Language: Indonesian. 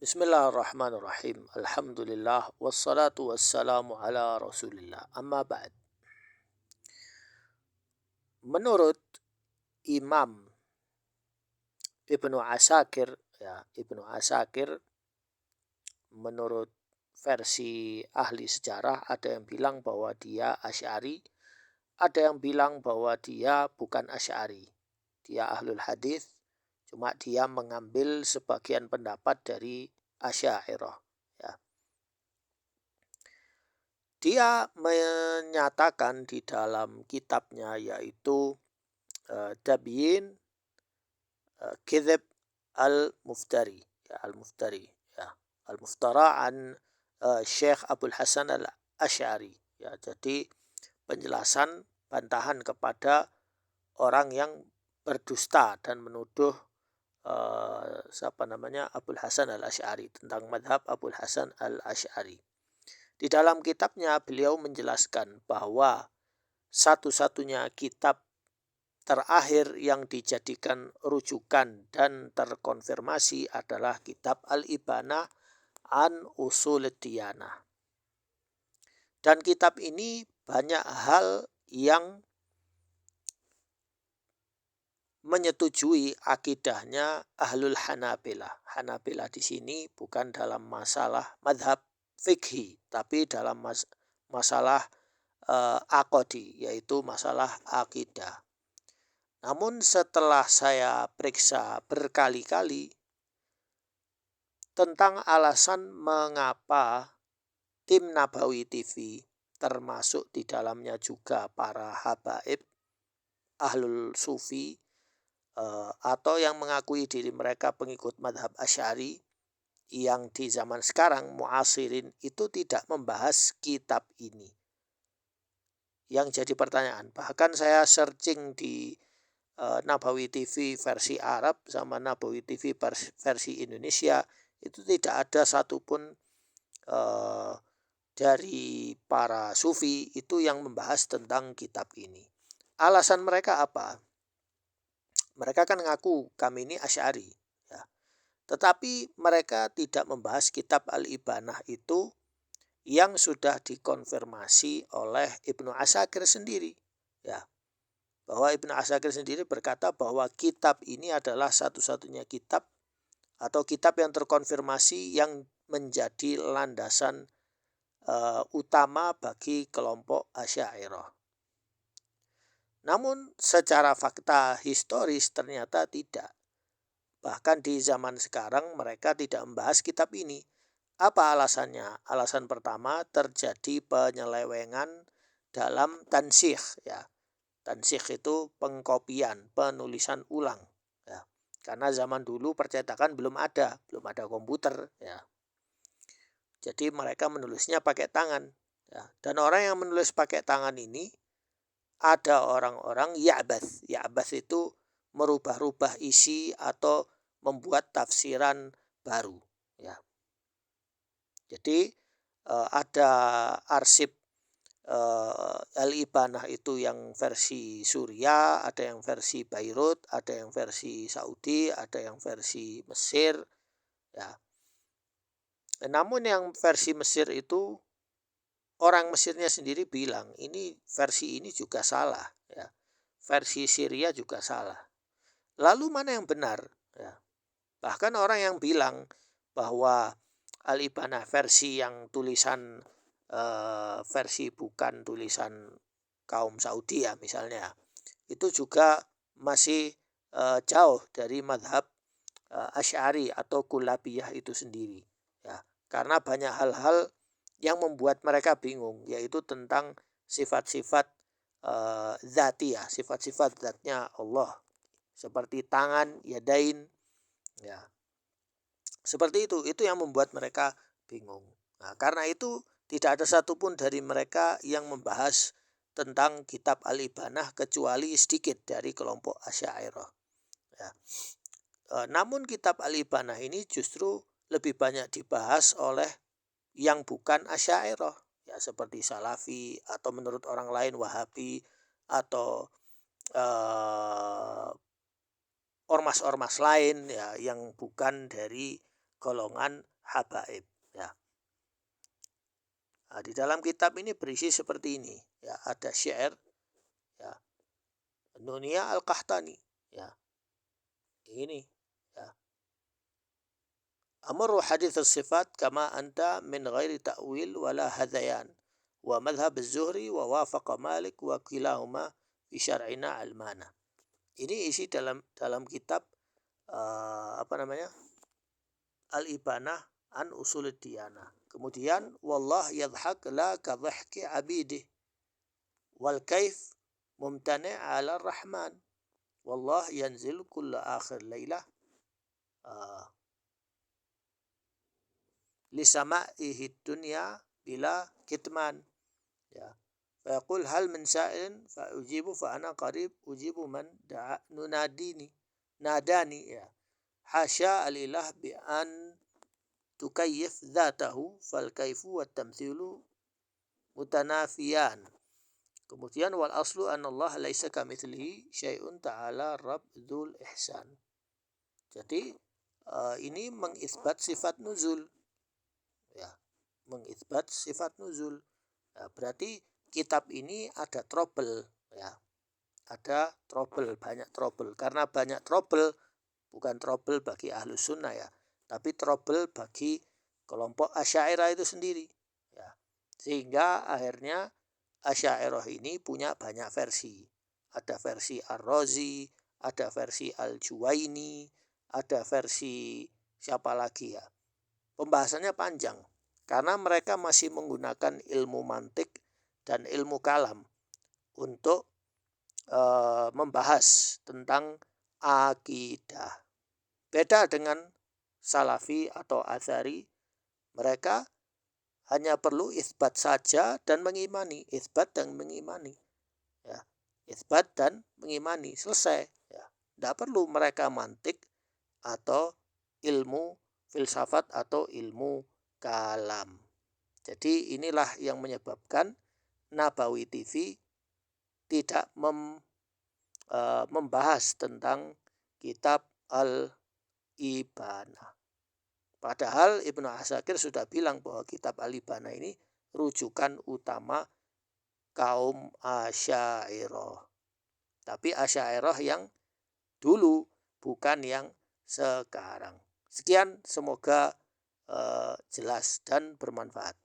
Bismillahirrahmanirrahim. Alhamdulillah wassalatu wassalamu ala Rasulillah. Amma ba'd. Menurut Imam Ibnu Asakir, Ibnu Asakir, menurut versi ahli sejarah ada yang bilang bahwa dia Asy'ari, ada yang bilang bahwa dia bukan Asy'ari. Dia ahlul hadis, cuma dia mengambil sebagian pendapat dari Asy'ariyah. Ya. Dia menyatakan di dalam kitabnya yaitu Tabyin Kidhib al-Muftari, al-Muftari, al-Muftara an Syekh Abdul Hasan al-Asy'ari. Ya, jadi penjelasan bantahan kepada orang yang berdusta dan menuduh Abdul Hasan al-Asy'ari, tentang madhab Abdul Hasan al-Asy'ari. Di dalam kitabnya beliau menjelaskan bahwa satu-satunya kitab terakhir yang dijadikan rujukan dan terkonfirmasi adalah kitab Al-Ibanah an Ushul Diyanah. Dan kitab ini banyak hal yang menyetujui akidahnya Ahlul Hanabilah. Hanabilah di sini bukan dalam masalah madhab fikhi, tapi dalam masalah aqodi, yaitu masalah akidah. Namun setelah saya periksa berkali-kali tentang alasan mengapa tim Nabawi TV, termasuk di dalamnya juga para habaib ahlul sufi atau yang mengakui diri mereka pengikut madhab Asy'ari, yang di zaman sekarang muasirin itu tidak membahas kitab ini. Yang jadi pertanyaan, bahkan saya searching di Nabawi TV versi Arab sama Nabawi TV versi Indonesia, itu tidak ada satupun dari para sufi itu yang membahas tentang kitab ini. Alasan mereka apa? Mereka kan ngaku kami ini Asy'ari, ya. Tetapi mereka tidak membahas kitab Al-Ibanah itu yang sudah dikonfirmasi oleh Ibnu Asakir sendiri, ya. Bahwa Ibnu Asakir sendiri berkata bahwa kitab ini adalah satu-satunya kitab atau kitab yang terkonfirmasi yang menjadi landasan utama bagi kelompok Asy'ariyah. Namun secara fakta historis ternyata tidak. Bahkan di zaman sekarang mereka tidak membahas kitab ini. Apa alasannya? Alasan pertama, terjadi penyelewengan dalam tansikh, ya. Tansikh itu pengkopian, penulisan ulang, ya. Karena zaman dulu percetakan belum ada komputer, ya. Jadi mereka menulisnya pakai tangan, ya. Dan orang yang menulis pakai tangan ini ada orang-orang ya'bath. Ya'bath itu merubah-rubah isi atau membuat tafsiran baru, ya. Jadi ada arsip Al-Ibanah itu yang versi Suriah, ada yang versi Beirut, ada yang versi Saudi, ada yang versi Mesir, ya. Namun yang versi Mesir itu orang Mesirnya sendiri bilang ini versi ini juga salah, ya. Versi Syria juga salah. Lalu mana yang benar, ya? Bahkan orang yang bilang bahwa Al-Ibanah versi yang tulisan versi bukan tulisan kaum Saudi, ya misalnya, itu juga masih jauh dari madhab Asy'ari atau Kullabiyah itu sendiri, ya. Karena banyak hal-hal yang membuat mereka bingung, yaitu tentang sifat-sifat zatiyah, sifat-sifat zatnya Allah, seperti tangan, yadain, ya. Seperti itu yang membuat mereka bingung. Nah, karena itu tidak ada satupun dari mereka yang membahas tentang kitab Al-Ibanah kecuali sedikit dari kelompok Asy'ariyah, ya. Namun kitab Al-Ibanah ini justru lebih banyak dibahas oleh yang bukan Asy'ariyah, ya, seperti Salafi atau menurut orang lain Wahabi atau ormas-ormas lain, ya, yang bukan dari golongan habaib. Ya. Nah, di dalam kitab ini berisi seperti ini. Ya, ada syair, ya, Nunia Al-Qahtani. Ya, ini. Ya. Amru hadits sifat kama anta min ghairi ta'wil wala hadayan. Wa madhab az-Zuhri wa wafaqa Malik wa kilahuma fi syar'ina al-mana. Ini isi dalam kitab apa namanya? Al-Ibanah an Usul Diyanah. Kemudian wallah yadhak la ka dhahki abidih wal kaif mumtani' ala rahman. Wallah yanzil kulla akhir laylah li sama'ihi dunya bila kitman. Ya. Fayaqul hal min sa'ilin fa ujibu fa ana qarib ujibu man nadani. Ya. Hasya al-ilah bi an tukayyif dhatahu fal kaifu wat tamthilu mutanafiyan. Kemudian wal aslu anna Allah laisa kamitslihi syai'un ta'ala rabb dzul ihsan. Jadi ini mengisbat sifat nuzul. Ya, mengisbat sifat nuzul. Ya, berarti kitab ini ada trouble, ya. Ada trouble, banyak trouble. Karena banyak trouble, bukan trouble bagi ahlu sunnah ya, tapi trouble bagi kelompok Asy'ariyah itu sendiri. Ya. Sehingga akhirnya Asy'ariyah ini punya banyak versi. Ada versi Ar-Razi, ada versi Al-Juwaini, ada versi siapa lagi ya. Pembahasannya panjang. Karena mereka masih menggunakan ilmu mantik dan ilmu kalam untuk membahas tentang akidah. Beda dengan Salafi atau Atsari, mereka hanya perlu isbat saja dan mengimani. Isbat dan mengimani. Ya. Isbat dan mengimani. Selesai. Ya. Tidak perlu mereka mantik atau ilmu filsafat atau ilmu kalam. Jadi inilah yang menyebabkan Nabawi TV tidak membahas tentang kitab Al-Ibanah. Padahal Ibnu Asakir sudah bilang bahwa kitab Al-Ibanah ini rujukan utama kaum Asy'ariyah. Tapi Asy'ariyah yang dulu, bukan yang sekarang. Sekian, semoga jelas dan bermanfaat.